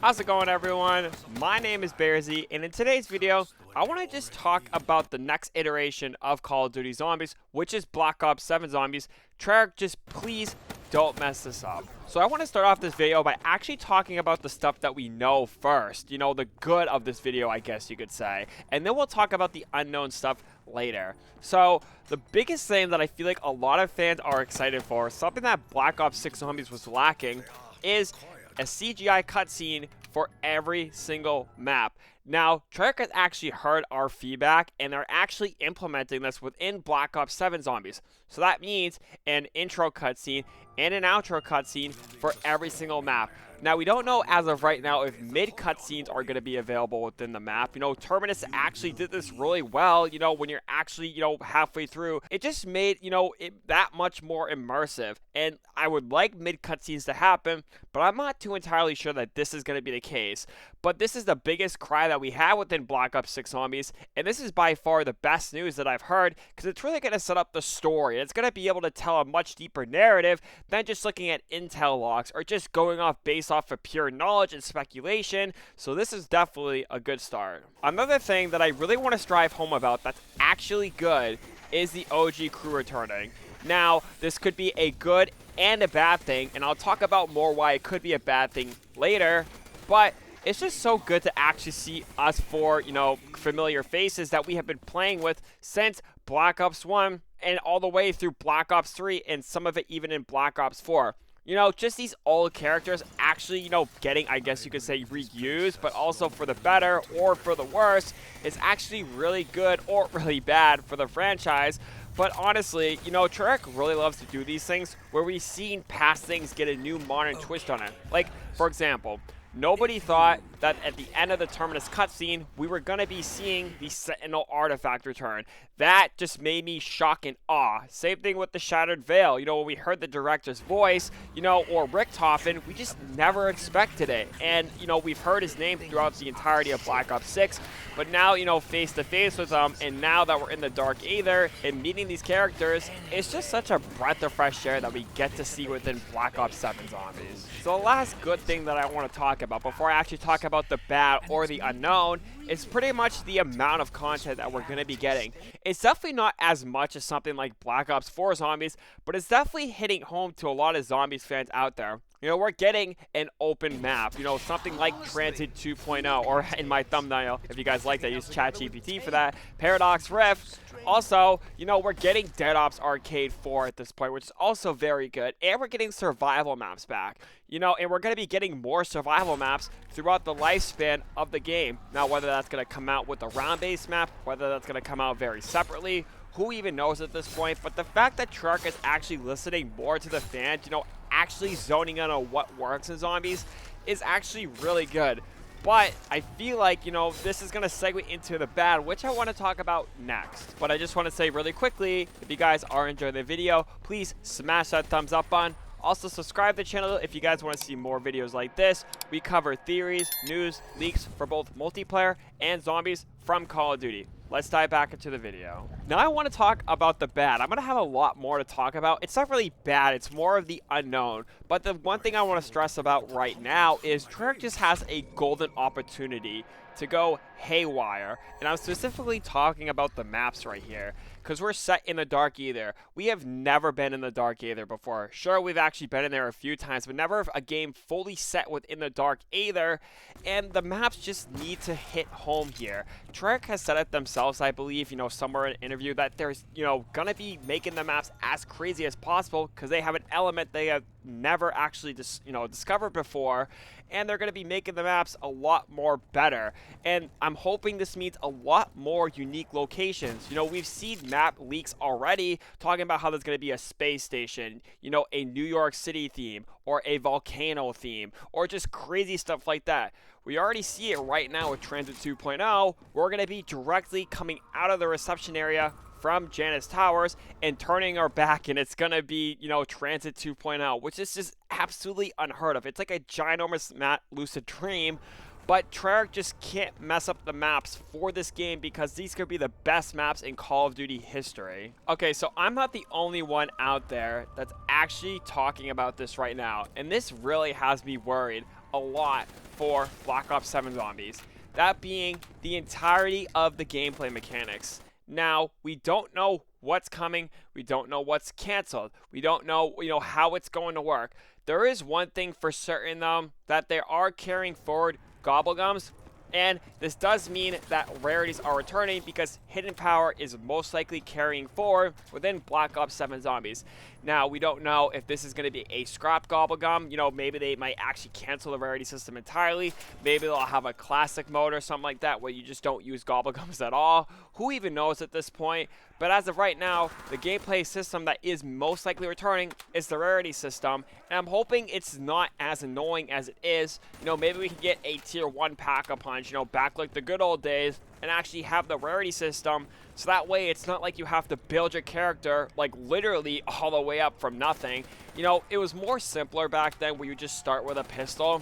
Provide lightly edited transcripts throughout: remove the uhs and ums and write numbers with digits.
How's it going, everyone? My name is Bearsy, and in today's video, I want to just talk about the next iteration of Call of Duty Zombies, which is Black Ops 7 Zombies. Treyarch, just please don't mess this up. So I want to start off this video by actually talking about the stuff that we know first. You know, the good of this video, I guess you could say. And then we'll talk about the unknown stuff later. So the biggest thing that I feel like a lot of fans are excited for, something that Black Ops 6 Zombies was lacking, is a CGI cutscene for every single map. Now, Treyarch has actually heard our feedback, and they're actually implementing this within Black Ops 7 Zombies. So that means an intro cutscene and an outro cutscene for every single map. Now, we don't know as of right now if mid cutscenes are going to be available within the map. You know, Terminus actually did this really well, you know, when you're actually, halfway through. It just made, it that much more immersive. And I would like mid cutscenes to happen, but I'm not too entirely sure that this is going to be the case. But this is the biggest cry that we have within Black Ops 6 Zombies, and this is by far the best news that I've heard, because it's really going to set up the story. It's going to be able to tell a much deeper narrative than just looking at intel logs or just going off based off of pure knowledge and speculation. So this is definitely a good start. Another thing that I really want to strive home about that's actually good is the OG crew returning. Now, this could be a good and a bad thing, and I'll talk about more why it could be a bad thing later, but it's just so good to actually see us four, familiar faces that we have been playing with since Black Ops 1 and all the way through Black Ops 3 and some of it even in Black Ops 4. Just these old characters actually, getting, I guess you could say, reused, but also for the better or for the worse, is actually really good or really bad for the franchise. But honestly, Treyarch really loves to do these things where we've seen past things get a new modern twist on it. Like, for example, nobody thought that at the end of the Terminus cutscene, we were going to be seeing the Sentinel artifact return. That just made me shock and awe. Same thing with the Shattered Veil. When we heard the director's voice, or Richtofen, we just never expected it. And, we've heard his name throughout the entirety of Black Ops 6. But now, face to face with them, and now that we're in the Dark Aether and meeting these characters, it's just such a breath of fresh air that we get to see within Black Ops 7 Zombies. So the last good thing that I want to talk about before I actually talk about the bad or the unknown is pretty much the amount of content that we're going to be getting. It's definitely not as much as something like Black Ops 4 Zombies, but it's definitely hitting home to a lot of Zombies fans out there. We're getting an open map, something like Transit 2.0, or in my thumbnail, if you guys like that, use ChatGPT for that, Paradox Rift. Also, we're getting Dead Ops Arcade 4 at this point, which is also very good, and we're getting survival maps back. And we're going to be getting more survival maps throughout the lifespan of the game. Now, whether that's going to come out with a round-based map, whether that's going to come out very separately, who even knows at this point? But the fact that Treyarch is actually listening more to the fans, actually zoning in on what works in Zombies is actually really good. But I feel like, this is going to segue into the bad, which I want to talk about next. But I just want to say really quickly, if you guys are enjoying the video, please smash that thumbs up button. Also, subscribe to the channel if you guys want to see more videos like this. We cover theories, news, leaks for both multiplayer and zombies from Call of Duty. Let's dive back into the video. Now I want to talk about the bad. I'm going to have a lot more to talk about. It's not really bad. It's more of the unknown. But the one thing I want to stress about right now is Treyarch just has a golden opportunity to go haywire. And I'm specifically talking about the maps right here, because we're set in the Dark Aether. We have never been in the Dark Aether before. Sure, we've actually been in there a few times, but never a game fully set within the Dark Aether. And the maps just need to hit home here. Treyarch has said it themselves, I believe, somewhere in an interview, that there's, gonna be making the maps as crazy as possible, because they have an element they have never actually discovered before, and they're going to be making the maps a lot more better. And I'm hoping this means a lot more unique locations. We've seen map leaks already talking about how there's going to be a space station, a New York City theme, or a volcano theme, or just crazy stuff like that. We already see it right now with Transit 2.0. We're going to be directly coming out of the reception area from Janus Towers and turning our back, and it's gonna be, Transit 2.0, which is just absolutely unheard of. It's like a ginormous lucid dream, but Treyarch just can't mess up the maps for this game, because these could be the best maps in Call of Duty history. Okay, so I'm not the only one out there that's actually talking about this right now, and this really has me worried. a lot for Black Ops 7 Zombies. That being the entirety of the gameplay mechanics. Now, we don't know what's coming. We don't know what's canceled. We don't know, how it's going to work. There is one thing for certain, though, that they are carrying forward Gobblegums. And this does mean that rarities are returning because Hidden Power is most likely carrying forward within Black Ops 7 Zombies. Now, we don't know if this is going to be a scrap Gobblegum. Maybe they might actually cancel the rarity system entirely. Maybe they'll have a classic mode or something like that where you just don't use Gobblegums at all. Who even knows at this point? But as of right now, the gameplay system that is most likely returning is the rarity system. And I'm hoping it's not as annoying as it is. Maybe we can get a tier 1 pack-a-punch, back like the good old days, and actually have the rarity system. So that way it's not like you have to build your character like literally all the way up from nothing. It was more simpler back then where you just start with a pistol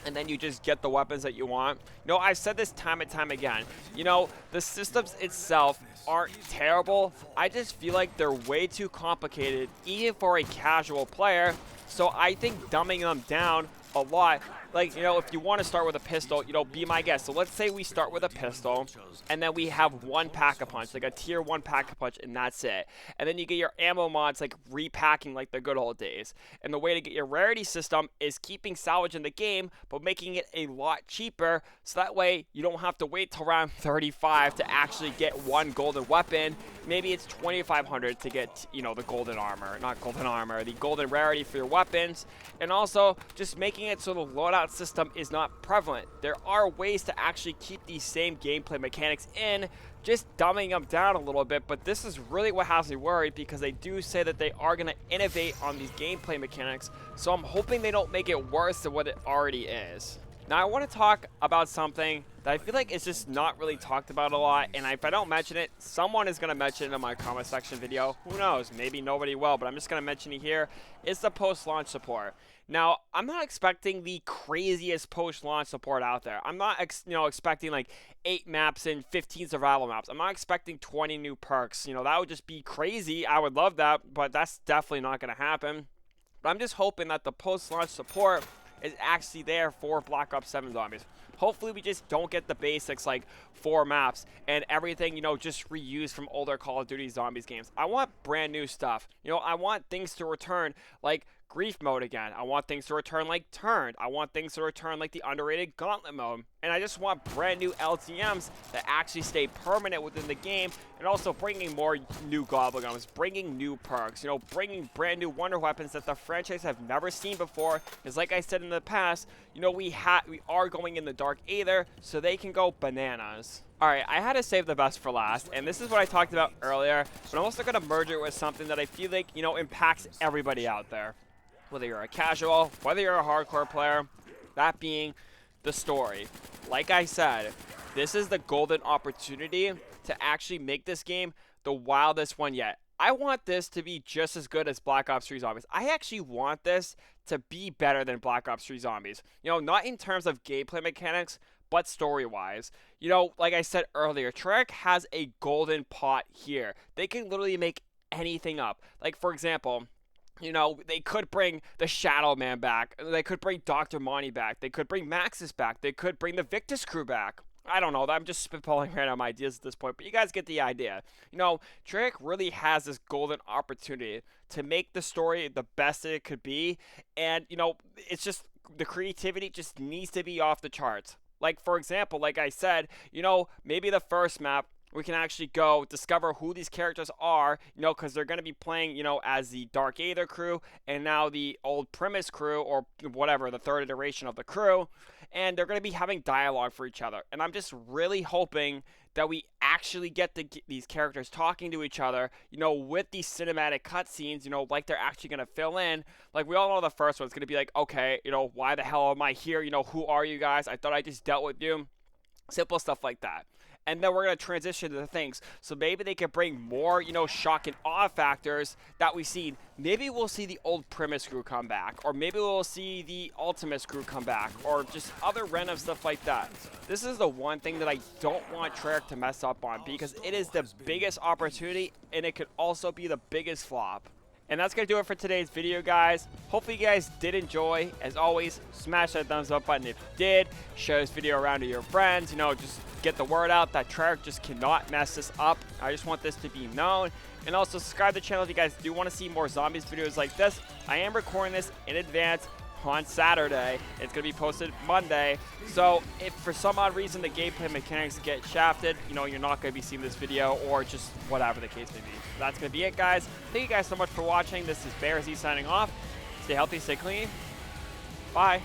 and then you just get the weapons that you want. I've said this time and time again. The systems itself aren't terrible. I just feel like they're way too complicated, even for a casual player. So I think dumbing them down a lot. Like, if you want to start with a pistol, be my guest. So let's say we start with a pistol, and then we have one pack-a-punch, like a tier 1 pack-a-punch, and that's it. And then you get your ammo mods, like repacking like the good old days. And the way to get your rarity system is keeping salvage in the game, but making it a lot cheaper, so that way you don't have to wait till round 35 to actually get one golden weapon. Maybe it's 2,500 to get, the golden armor, not golden armor, the golden rarity for your weapons. And also, just making it so the loadout system is not prevalent. There are ways to actually keep these same gameplay mechanics in, just dumbing them down a little bit, but this is really what has me worried because they do say that they are going to innovate on these gameplay mechanics, so I'm hoping they don't make it worse than what it already is. Now, I want to talk about something that I feel like is just not really talked about a lot, and if I don't mention it, someone is going to mention it in my comment section video. Who knows? Maybe nobody will, but I'm just going to mention it here. It's the post-launch support. Now, I'm not expecting the craziest post-launch support out there. I'm not, expecting like 8 maps and 15 survival maps. I'm not expecting 20 new perks. That would just be crazy. I would love that, but that's definitely not going to happen. But I'm just hoping that the post-launch support is actually there for Black Ops 7 Zombies. Hopefully we just don't get the basics like 4 maps and everything, just reused from older Call of Duty Zombies games. I want brand new stuff. I want things to return like Grief mode again. I want things to return like Turned. I want things to return like the underrated Gauntlet mode. And I just want brand new LTMs that actually stay permanent within the game, and also bringing more new Gobblegums, bringing new perks, bringing brand new wonder weapons that the franchise have never seen before. Because like I said in the past, we are going in the Dark Aether, so they can go bananas. Alright, I had to save the best for last, and this is what I talked about earlier, but I'm also going to merge it with something that I feel like, impacts everybody out there. Whether you're a casual, whether you're a hardcore player, that being the story. Like I said, this is the golden opportunity to actually make this game the wildest one yet. I want this to be just as good as Black Ops 3 Zombies. I actually want this to be better than Black Ops 3 Zombies. Not in terms of gameplay mechanics, but story-wise. Like I said earlier, Treyarch has a golden pot here. They can literally make anything up. Like, for example, they could bring the Shadow Man back. They could bring Dr. Monty back. They could bring Maxis back. They could bring the Victus crew back. I don't know. I'm just spitballing random ideas at this point, but you guys get the idea. Treyarch really has this golden opportunity to make the story the best that it could be, and, it's just the creativity just needs to be off the charts. Like, for example, like I said, maybe the first map, we can actually go discover who these characters are, because they're going to be playing, as the Dark Aether crew and now the old Primus crew, or whatever, the third iteration of the crew, and they're going to be having dialogue for each other. And I'm just really hoping that we actually get these characters talking to each other, with these cinematic cutscenes, like they're actually going to fill in. Like, we all know the first one's going to be like, okay, why the hell am I here? Who are you guys? I thought I just dealt with you. Simple stuff like that. And then we're going to transition to the things. So maybe they could bring more, shock and awe factors that we've seen. Maybe we'll see the old Primus crew come back. Or maybe we'll see the Ultimus crew come back. Or just other random stuff like that. This is the one thing that I don't want Treyarch to mess up on, because it is the biggest opportunity, and it could also be the biggest flop. And that's going to do it for today's video, guys. Hopefully you guys did enjoy. As always, smash that thumbs up button if you did. Share this video around to your friends. You know, just get the word out that Treyarch just cannot mess this up. I just want this to be known. And also subscribe to the channel if you guys do want to see more zombies videos like this. I am recording this in advance on Saturday. It's going to be posted Monday. So if for some odd reason the gameplay mechanics get shafted, you know, you're not going to be seeing this video, or just whatever the case may be. That's going to be it, guys. Thank you guys so much for watching. This is Bearzy signing off. Stay healthy, stay clean. Bye.